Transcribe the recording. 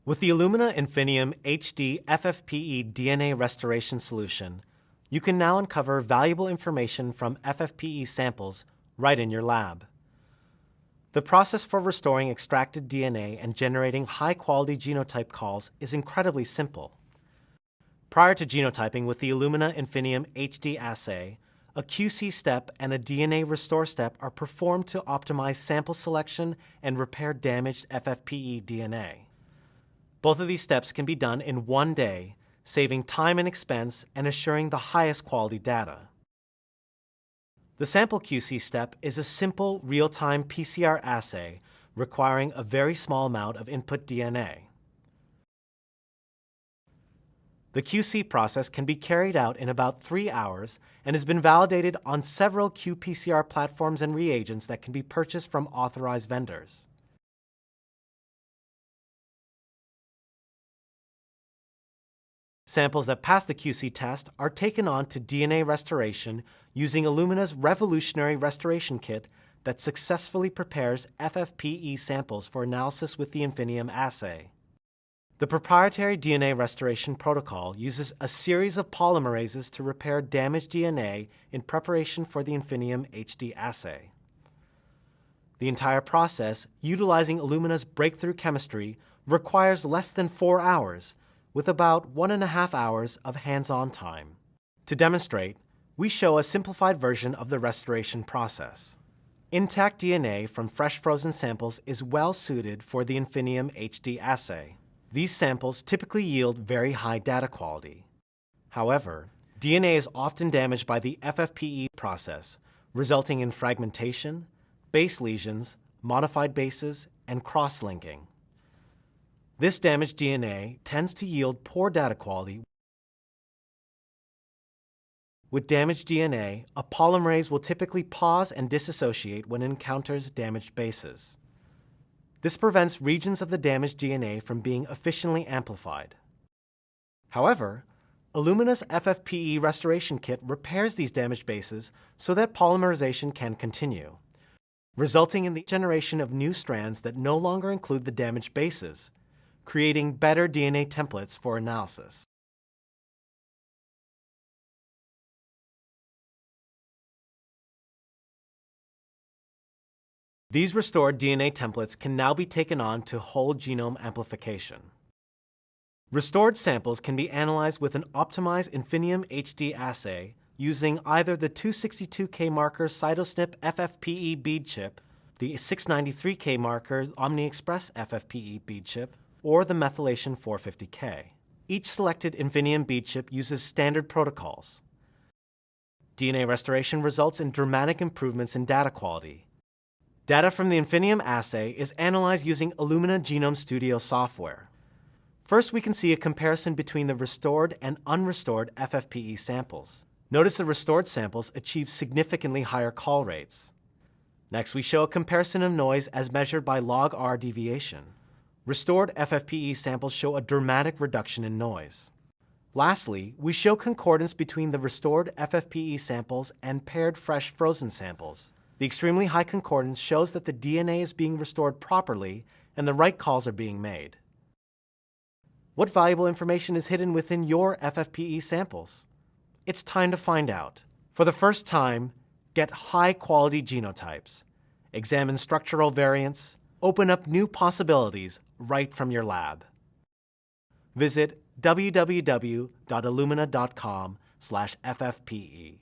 With the Illumina Infinium HD FFPE DNA restoration solution, you can now uncover valuable information from FFPE samples right in your lab. The process for restoring extracted DNA and generating high-quality genotype calls is incredibly simple. Prior to genotyping with the Illumina Infinium HD assay, a QC step and a DNA restore step are performed to optimize sample selection and repair damaged FFPE DNA. Both of these steps can be done in one day, saving time and expense and assuring the highest quality data. The sample QC step is a simple real-time PCR assay requiring a very small amount of input DNA. The QC process can be carried out in about 3 hours and has been validated on several qPCR platforms and reagents that can be purchased from authorized vendors. Samples that pass the QC test are taken on to DNA restoration using Illumina's revolutionary restoration kit that successfully prepares FFPE samples for analysis with the Infinium assay. The proprietary DNA restoration protocol uses a series of polymerases to repair damaged DNA in preparation for the Infinium HD assay. The entire process, utilizing Illumina's breakthrough chemistry, requires less than 4 hours, with about 1.5 hours of hands-on time. To demonstrate, we show a simplified version of the restoration process. Intact DNA from fresh frozen samples is well suited for the Infinium HD assay. These samples typically yield very high data quality. However, DNA is often damaged by the FFPE process, resulting in fragmentation, base lesions, modified bases, and cross-linking. This damaged DNA tends to yield poor data quality. With damaged DNA, a polymerase will typically pause and disassociate when it encounters damaged bases. This prevents regions of the damaged DNA from being efficiently amplified. However, Illumina's FFPE restoration kit repairs these damaged bases so that polymerization can continue, resulting in the generation of new strands that no longer include the damaged bases, creating better DNA templates for analysis. These restored DNA templates can now be taken on to whole genome amplification. Restored samples can be analyzed with an optimized Infinium HD assay using either the 262K marker CytoSNP FFPE bead chip, the 693K marker OmniExpress FFPE bead chip, or the methylation 450K. Each selected Infinium bead chip uses standard protocols. DNA restoration results in dramatic improvements in data quality. Data from the Infinium assay is analyzed using Illumina Genome Studio software. First, we can see a comparison between the restored and unrestored FFPE samples. Notice the restored samples achieve significantly higher call rates. Next, we show a comparison of noise as measured by log-R deviation. Restored FFPE samples show a dramatic reduction in noise. Lastly, we show concordance between the restored FFPE samples and paired fresh frozen samples. The extremely high concordance shows that the DNA is being restored properly and the right calls are being made. What valuable information is hidden within your FFPE samples? It's time to find out. For the first time, get high-quality genotypes, examine structural variants, open up new possibilities right from your lab. Visit www.illumina.com/FFPE.